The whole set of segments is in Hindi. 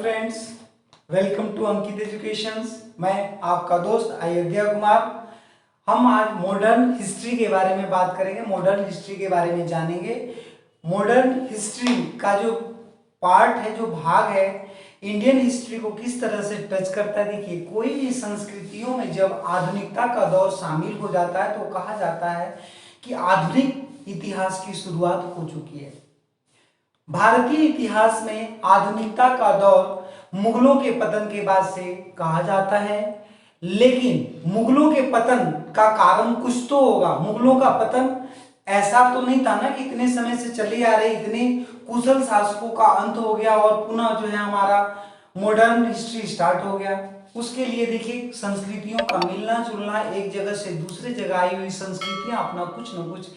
Friends, welcome to Ankit educations. मैं आपका दोस्त अयोध्या कुमार। हम आज मॉडर्न हिस्ट्री के बारे में बात करेंगे, मॉडर्न हिस्ट्री के बारे में जानेंगे। मॉडर्न हिस्ट्री का जो पार्ट है, जो भाग है, इंडियन हिस्ट्री को किस तरह से टच करता है। देखिए, कोई भी संस्कृतियों में जब आधुनिकता का दौर शामिल हो जाता है तो कहा जाता है कि आधुनिक इतिहास की शुरुआत हो चुकी है। भारतीय इतिहास में आधुनिकता का दौर मुगलों के पतन के बाद से कहा जाता है, लेकिन मुगलों के पतन का कारण कुछ तो होगा। मुगलों का पतन ऐसा तो नहीं था ना कि इतने समय से चले आ रहे इतने कुशल शासकों का अंत हो गया और पुनः जो है हमारा मॉडर्न हिस्ट्री स्टार्ट हो गया। उसके लिए देखिए, संस्कृतियों का मिलना जुलना, एक जगह से दूसरे जगह आई हुई संस्कृतियां अपना कुछ न कुछ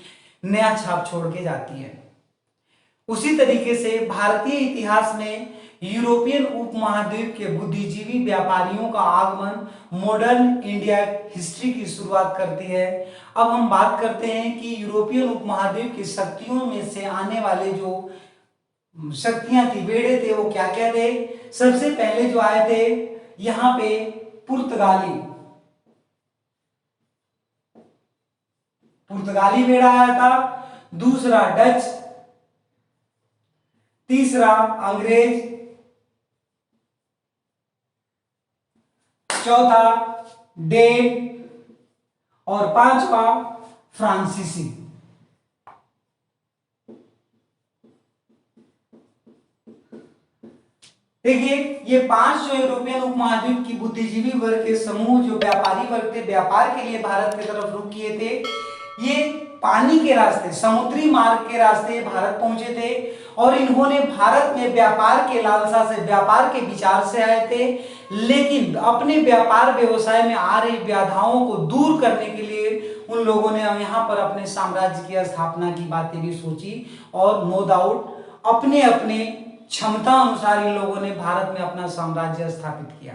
नया छाप छोड़ के जाती है। उसी तरीके से भारतीय इतिहास में यूरोपियन उपमहाद्वीप के बुद्धिजीवी व्यापारियों का आगमन मॉडर्न इंडिया हिस्ट्री की शुरुआत करती है। अब हम बात करते हैं कि यूरोपियन उपमहाद्वीप की शक्तियों में से आने वाले जो शक्तियां थी, बेड़े थे, वो क्या क्या थे। सबसे पहले जो आए थे यहां पे पुर्तगाली बेड़ा आया था। दूसरा डच, तीसरा अंग्रेज, चौथा डेन और पांचवा फ्रांसीसी। देखिए, ये पांच जो यूरोपियन उपमहाद्वीप की बुद्धिजीवी वर्ग के समूह, जो व्यापारी वर्ग थे, व्यापार के लिए भारत की तरफ रुख किए थे। ये पानी के रास्ते, समुद्री मार्ग के रास्ते भारत पहुंचे थे और इन्होंने भारत में व्यापार के लालसा से, व्यापार के विचार से आए थे, लेकिन अपने व्यापार व्यवसाय में आ रही बाधाओं को दूर करने के लिए उन लोगों ने यहाँ पर अपने साम्राज्य की स्थापना की बातें भी सोची और नो डाउट अपने अपने क्षमता अनुसार इन लोगों ने भारत में अपना साम्राज्य स्थापित किया।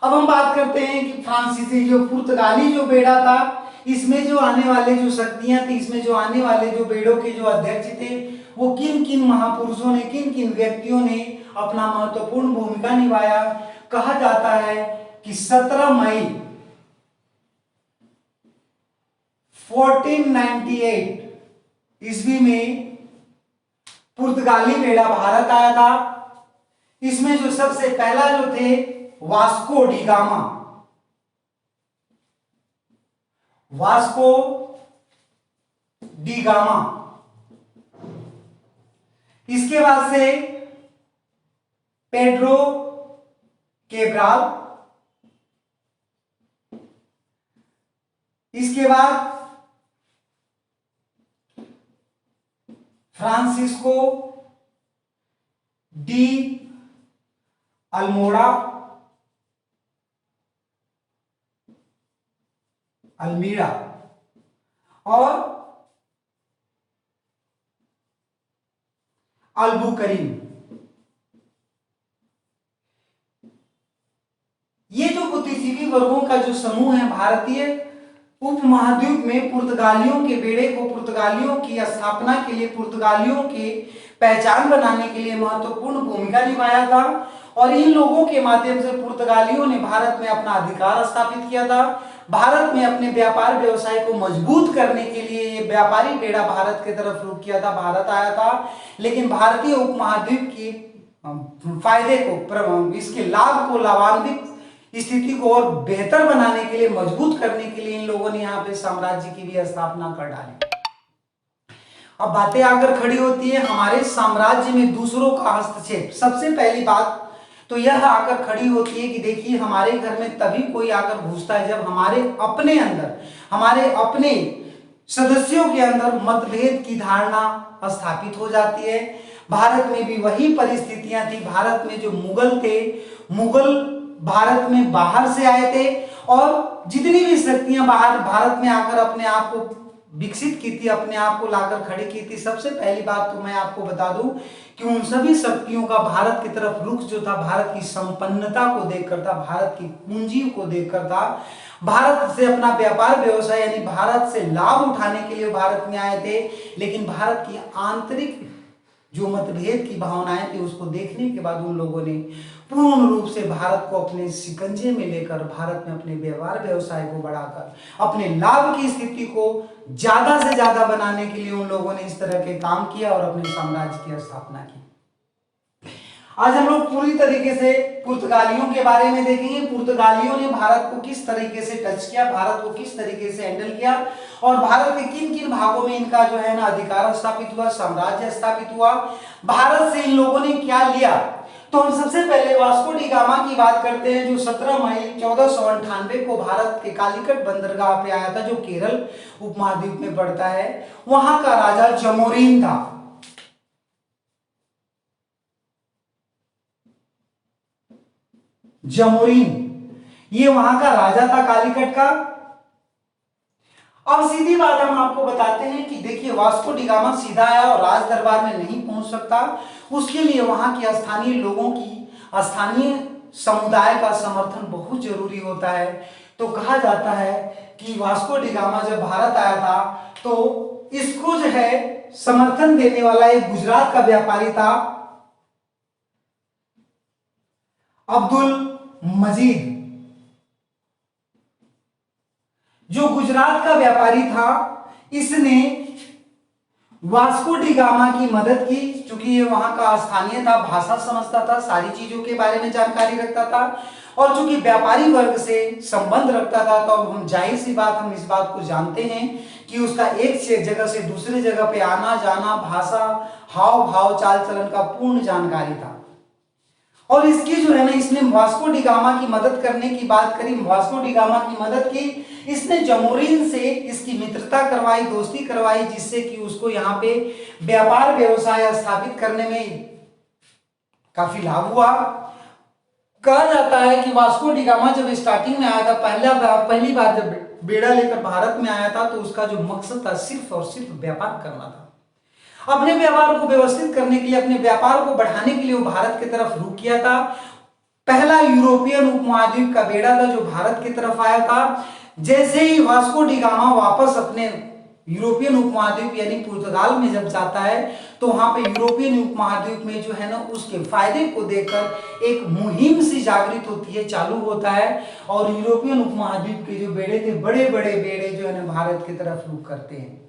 अब हम बात करते हैं कि फ्रांसीसी, जो पुर्तगाली जो बेड़ा था, इसमें जो आने वाले जो शक्तियां थी, इसमें जो आने वाले जो बेड़ों के जो अध्यक्ष थे, वो किन किन महापुरुषों ने, किन किन व्यक्तियों ने अपना महत्वपूर्ण भूमिका निभाया। कहा जाता है कि 17 मई 1498 ईस्वी में पुर्तगाली बेड़ा भारत आया था। इसमें जो सबसे पहला जो थे वास्को डी गामा। इसके बाद से पेड्रो केब्राल। इसके बाद फ्रांसिस्को डी अल्मीड़ा और अल्बुकरीन। ये जो बुद्धिजीवी वर्गों का जो समूह है, भारतीय उपमहाद्वीप में पुर्तगालियों के बेड़े को, पुर्तगालियों की स्थापना के लिए, पुर्तगालियों की पहचान बनाने के लिए महत्वपूर्ण भूमिका निभाया था और इन लोगों के माध्यम से पुर्तगालियों ने भारत में अपना अधिकार स्थापित किया था। भारत में अपने व्यापार व्यवसाय को मजबूत करने के लिए ये व्यापारी बेड़ा भारत की तरफ रुख किया था, भारत आया था। लेकिन भारतीय उपमहाद्वीप की फायदे को, इसके लाभ को, लाभान्वित स्थिति को और बेहतर बनाने के लिए, मजबूत करने के लिए इन लोगों ने यहाँ पे साम्राज्य की भी स्थापना कर डाली। अब बातें आकर खड़ी होती है हमारे साम्राज्य में दूसरों का हस्तक्षेप। सबसे पहली बात तो यह आकर खड़ी होती है कि देखिए, हमारे घर में तभी कोई आकर घुसता है जब हमारे अपने अंदर, हमारे अपने सदस्यों के अंदर मतभेद की धारणा स्थापित हो जाती है। भारत में भी वही परिस्थितियां थी। भारत में जो मुगल थे, मुगल भारत में बाहर से आए थे और जितनी भी शक्तियां बाहर भारत में आकर अपने आप को विकसित की थी, अपने आप को लाकर खड़ी की थी। सबसे पहली बात तो मैं आपको बता दूं कि उन सभी शक्तियों का भारत की तरफ रुख जो था, भारत की संपन्नता को देखकर था, भारत की पूंजी को देखकर था। भारत से अपना व्यापार व्यवसाय यानी भारत से लाभ उठाने के लिए भारत में आए थे। लेकिन भारत की आंतरिक जो मतभेद की भावनाएं थी उसको देखने के बाद उन लोगों ने पूर्ण रूप से भारत को अपने शिकंजे में लेकर भारत में अपने व्यापार व्यवसाय को बढ़ाकर अपने लाभ की स्थिति को ज्यादा से ज्यादा बनाने के लिए उन लोगों ने इस तरह के काम किया और अपने साम्राज्य की स्थापना की। आज हम लोग पूरी तरीके से पुर्तगालियों के बारे में देखेंगे। पुर्तगालियों ने भारत को किस तरीके से टच किया, भारत को किस तरीके से हैंडल किया और भारत के किन किन भागों में इनका जो है ना अधिकार स्थापित हुआ, साम्राज्य स्थापित हुआ, भारत से इन लोगों ने क्या लिया। तो हम सबसे पहले वास्को डी गामा की बात करते हैं, जो 17 मई 1498 को भारत के कालीकट बंदरगाह पे आया था, जो केरल उपमहाद्वीप में पड़ता है। वहां का राजा जमोरिन था। जमोरिन ये वहां का राजा था कालीकट का। अब सीधी बात हम आपको बताते हैं कि देखिए, वास्को डी गामा सीधा आया और राज दरबार में नहीं पहुंच सकता। उसके लिए वहां के स्थानीय लोगों की, स्थानीय समुदाय का समर्थन बहुत जरूरी होता है। तो कहा जाता है कि वास्को डी गामा जब भारत आया था तो इसको जो है समर्थन देने वाला एक गुजरात का व्यापारी था, अब्दुल मजीद। जो गुजरात का व्यापारी था, इसने वास्को डी गामा की मदद की, क्योंकि ये वहां का स्थानीय था, भाषा समझता था, सारी चीजों के बारे में जानकारी रखता था और चूंकि व्यापारी वर्ग से संबंध रखता था, तो हम जाहिर सी बात, हम इस बात को जानते हैं कि उसका एक जगह से दूसरे जगह पे आना जाना, भाषा, हाव भाव, चाल चलन का पूर्ण जानकारी था। और इसकी जो है ना, इसने वास्को डी गामा की मदद करने की बात करी, वास्को डी गामा की मदद की। इसने जमोरिन से इसकी मित्रता करवाई, दोस्ती करवाई, जिससे कि उसको यहाँ पे व्यापार व्यवसाय स्थापित करने में काफी लाभ हुआ। कहा जाता है कि वास्को डी गामा जब स्टार्टिंग में आया था, पहली बार जब बेड़ा लेकर भारत में आया था, तो उसका जो मकसद था सिर्फ और सिर्फ व्यापार करना था। अपने व्यापार को व्यवस्थित करने के लिए, अपने व्यापार को बढ़ाने के लिए वो भारत की तरफ रुख किया था। पहला यूरोपियन उपमहाद्वीप का बेड़ा था जो भारत की तरफ आया था। जैसे ही वास्को डी गामा वापस अपने यूरोपियन उपमहाद्वीप यानी पुर्तगाल में जब जाता है, तो वहां पे यूरोपियन उपमहाद्वीप में जो है ना, उसके फायदे को देखकर एक मुहिम सी जागृत होती है, चालू होता है और यूरोपियन उपमहाद्वीप के जो बेड़े थे, बड़े बड़े बेड़े जो है ना भारत की तरफ रुख करते हैं।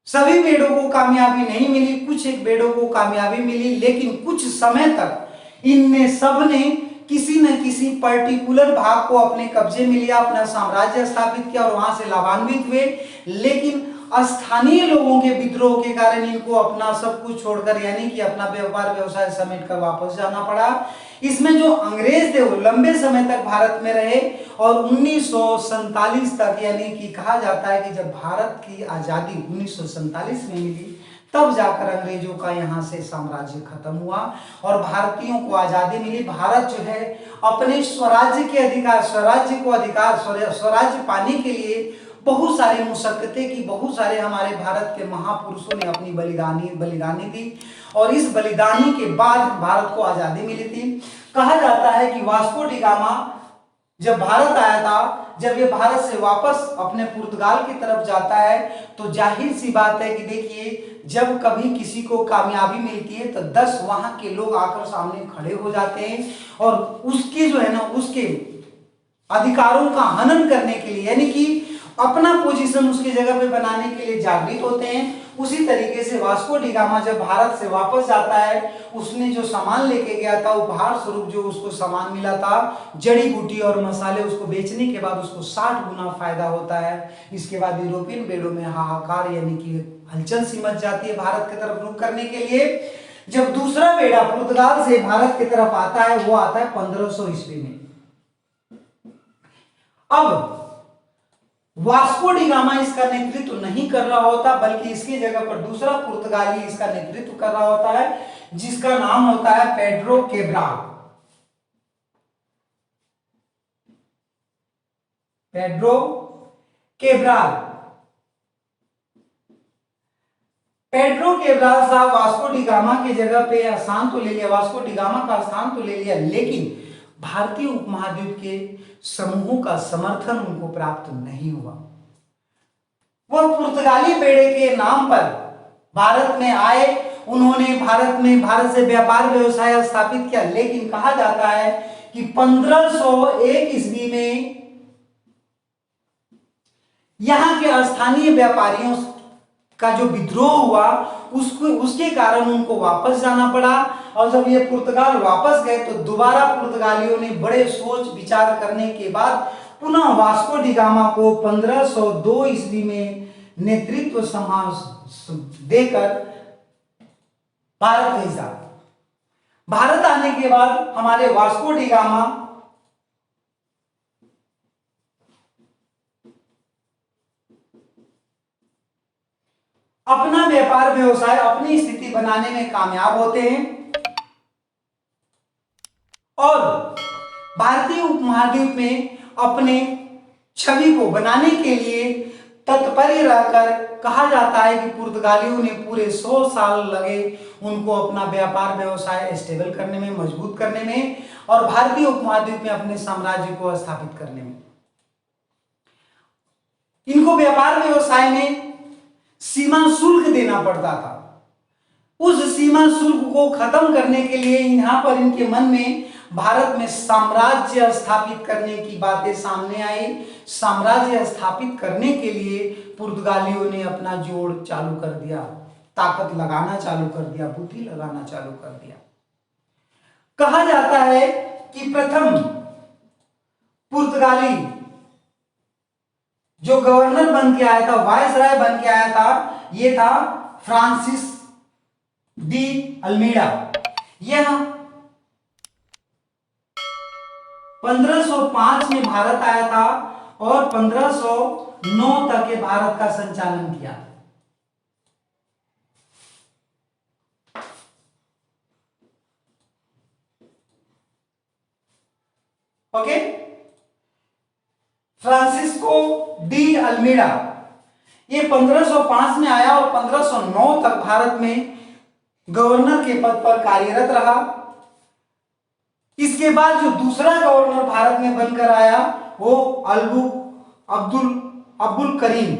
सभी बेड़ों को कामयाबी नहीं मिली, कुछ एक बेड़ों को कामयाबी मिली, लेकिन कुछ समय तक इनने सब ने किसी न किसी पर्टिकुलर भाग को अपने कब्जे में लिया, अपना साम्राज्य स्थापित किया और वहां से लाभान्वित हुए। लेकिन स्थानीय लोगों के विद्रोह के कारण इनको अपना सब कुछ छोड़कर, यानी कि अपना व्यापार व्यवसाय समेट कर वापस जाना पड़ा। इसमें जो अंग्रेज थे वो लंबे समय तक भारत में रहे और 1947 तक, यानी कि कहा जाता है कि जब भारत की आजादी 1947 में मिली, तब जाकर अंग्रेजों का यहाँ से साम्राज्य खत्म हुआ और भारतीयों को आजादी मिली। भारत जो है अपने स्वराज्य के अधिकार, स्वराज्य पाने के लिए बहुत सारी मुशक्कतें की, बहुत सारे हमारे भारत के महापुरुषों ने अपनी बलिदानी दी और इस बलिदानी के बाद भारत को आजादी मिली थी। कहा जाता है कि वास्को डी गामा जब भारत आया था, जब ये भारत से वापस अपने पुर्तगाल की तरफ जाता है, तो जाहिर सी बात है कि देखिए, जब कभी किसी को कामयाबी मिलती है तो 10 वहां के लोग आकर सामने खड़े हो जाते हैं और उसके जो है ना, उसके अधिकारों का हनन करने के लिए, यानी कि अपना पोजीशन उसकी जगह पे बनाने के लिए जागृत होते हैं। उसी तरीके से वास्को डी गामा जब भारत से वापस जाता है, उसने जो सामान लेके गया था, उपहार स्वरूप जो उसको सामान मिला था, जड़ी बूटी और मसाले, उसको बेचने के बाद उसको 60 गुना फायदा होता है। इसके बाद यूरोपियन बेड़ों में हाहाकार, यानी कि हलचल सी मच जाती है भारत की तरफ रुख करने के लिए। जब दूसरा बेड़ा पुर्तगाल से भारत की तरफ आता है, वो आता है 1500 ईस्वी में। अब वास्को डी गामा इसका नेतृत्व नहीं कर रहा होता, बल्कि इसकी जगह पर दूसरा पुर्तगाली इसका नेतृत्व कर रहा होता है, जिसका नाम होता है पेड्रो केब्राल। पेड्रो केब्राल साहब वास्को डी गामा की जगह पे स्थान तो ले लिया, वास्को डी गामा का स्थान तो ले लिया, लेकिन भारतीय उपमहाद्वीप के समूहों का समर्थन उनको प्राप्त नहीं हुआ। वह पुर्तगाली बेड़े के नाम पर भारत में आए, उन्होंने भारत से व्यापार व्यवसाय स्थापित किया। लेकिन कहा जाता है कि 1501 ईस्वी में यहां के स्थानीय व्यापारियों का जो विद्रोह हुआ, उसके कारण उनको वापस जाना पड़ा। और जब ये पुर्तगाल वापस गए तो दोबारा पुर्तगालियों ने बड़े सोच विचार करने के बाद पुनः वास्को डी गामा को 1502 ईस्वी में नेतृत्व देकर भारत भेजा। भारत आने के बाद हमारे वास्को डी गामा अपना व्यापार व्यवसाय, अपनी स्थिति बनाने में कामयाब होते हैं और भारतीय उपमहाद्वीप में अपने छवि को बनाने के लिए तत्पर रहकर, कहा जाता है कि पुर्तगालियों ने पूरे 100 साल लगे उनको अपना व्यापार व्यवसाय स्टेबल करने में, मजबूत करने में और भारतीय उपमहाद्वीप में अपने साम्राज्य को स्थापित करने में। इनको व्यापार व्यवसाय में सीमा शुल्क देना पड़ता था। उस सीमा शुल्क को खत्म करने के लिए यहां पर इनके मन में भारत में साम्राज्य स्थापित करने की बातें सामने आई। साम्राज्य स्थापित करने के लिए पुर्तगालियों ने अपना जोड़ चालू कर दिया, ताकत लगाना चालू कर दिया, बुद्धि लगाना चालू कर दिया। कहा जाता है कि प्रथम पुर्तगाली जो गवर्नर बन के आया था, वायसराय बन के आया था, यह था फ्रांसिस डी अल्मीडा। यह 1505 में भारत आया था और 1509 तक ये भारत का संचालन किया। ओके, फ्रांसिस्को डी अल्मीडा ये 1505 में आया और 1509 तक भारत में गवर्नर के पद पर कार्यरत रहा। इसके बाद जो दूसरा गवर्नर भारत में बनकर आया वो अब्दुल करीम,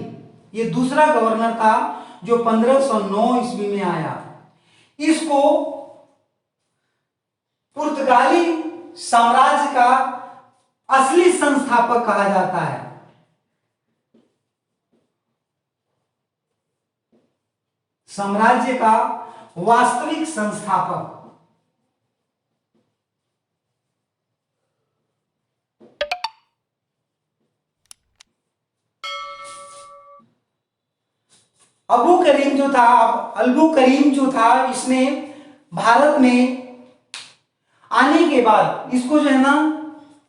ये दूसरा गवर्नर था जो 1509 ईस्वी में आया। इसको पुर्तगाली साम्राज्य का असली संस्थापक कहा जाता है। साम्राज्य का वास्तविक संस्थापक। अल्बू करीम जो था, इसने भारत में आने के बाद इसको जो है ना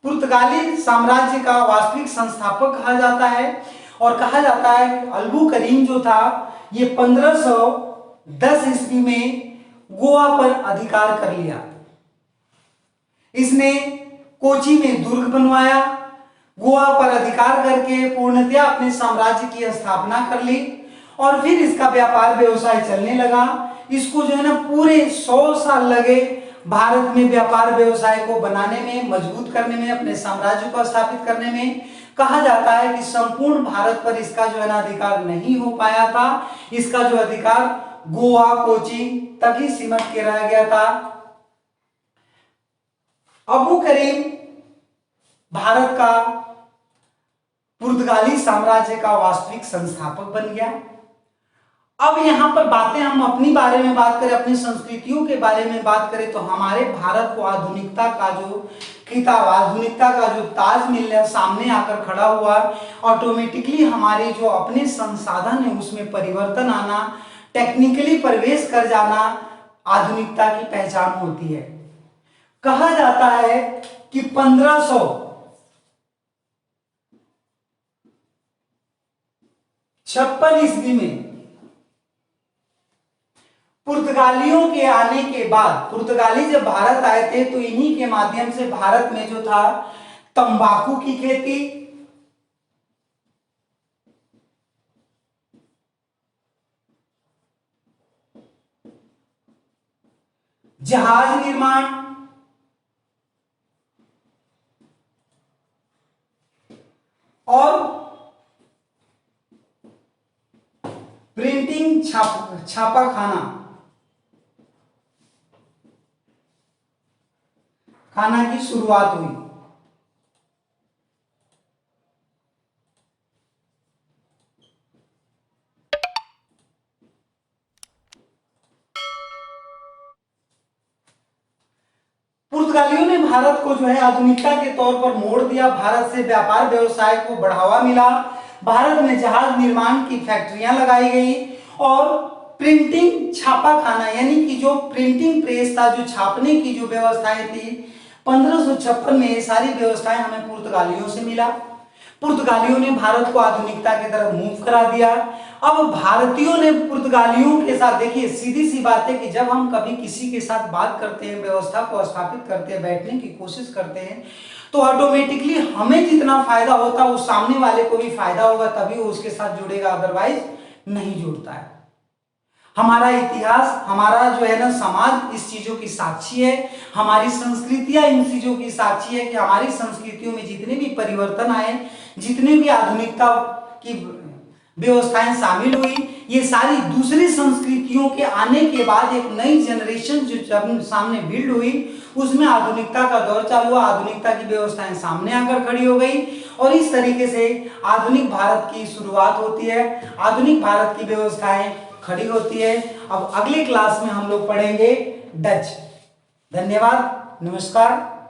पुर्तगाली साम्राज्य का वास्तविक संस्थापक कहा जाता है। और कहा जाता है कि अल्बू करीम जो था ये 1510 ईस्वी में गोवा पर अधिकार कर लिया। इसने कोची में दुर्ग बनवाया, गोवा पर अधिकार करके पूर्णतया अपने साम्राज्य की स्थापना कर ली और फिर इसका व्यापार व्यवसाय चलने लगा। इसको जो है ना पूरे 100 साल लगे भारत में व्यापार व्यवसाय को बनाने में, मजबूत करने में, अपने साम्राज्य को स्थापित करने में। कहा जाता है कि संपूर्ण भारत पर इसका जो है ना अधिकार नहीं हो पाया था। इसका जो अधिकार गोवा, कोची तक ही सीमित के रह गया था। अबू करीम भारत का पुर्तगाली साम्राज्य का वास्तविक संस्थापक बन गया। अब यहां पर बातें हम अपनी बारे में बात करें, अपनी संस्कृतियों के बारे में बात करें तो हमारे भारत को आधुनिकता का जो खिताब, आधुनिकता का जो ताज मिल सामने आकर खड़ा हुआ, ऑटोमेटिकली हमारे जो अपने संसाधन है उसमें परिवर्तन आना, टेक्निकली प्रवेश कर जाना आधुनिकता की पहचान होती है। कहा जाता है कि 1556 ईस्वी में पुर्तगालियों के आने के बाद, पुर्तगाली जब भारत आए थे तो इन्हीं के माध्यम से भारत में जो था तंबाकू की खेती, जहाज निर्माण और प्रिंटिंग प्रिंटिंग छापा खाना की शुरुआत हुई। पुर्तगालियों ने भारत को जो है आधुनिकता के तौर पर मोड़ दिया। भारत से व्यापार व्यवसाय को बढ़ावा मिला। भारत में जहाज निर्माण की फैक्ट्रियां लगाई गई और प्रिंटिंग छापाखाना यानी कि जो प्रिंटिंग प्रेस था, जो छापने की जो व्यवस्थाएं थी, 1556 में ये सारी व्यवस्थाएं हमें पुर्तगालियों से मिला। पुर्तगालियों ने भारत को आधुनिकता की तरफ मूव करा दिया। अब भारतीयों ने पुर्तगालियों के साथ, देखिए सीधी सी बात है कि जब हम कभी किसी के साथ बात करते हैं, व्यवस्था को स्थापित करते हैं, बैठने की कोशिश करते हैं, तो ऑटोमेटिकली हमें जितना फायदा होता है उस सामने वाले को भी फायदा होगा, तभी वो उसके साथ जुड़ेगा, अदरवाइज नहीं जुड़ता है। हमारा इतिहास, हमारा जो है ना समाज इस चीजों की साक्षी है। हमारी संस्कृतियां इन चीजों की साक्षी है कि हमारी संस्कृतियों में जितने भी परिवर्तन आए, जितने भी आधुनिकता की व्यवस्थाएं शामिल हुई, ये सारी दूसरी संस्कृतियों के आने के बाद एक नई जनरेशन जो जब सामने बिल्ड हुई, उसमें आधुनिकता का दौर चालू हुआ। आधुनिकता की व्यवस्थाएं सामने आकर खड़ी हो गई और इस तरीके से आधुनिक भारत की शुरुआत होती है। आधुनिक भारत की व्यवस्थाएं खड़ी होती है। अब अगले क्लास में हम लोग पढ़ेंगे डच। धन्यवाद, नमस्कार।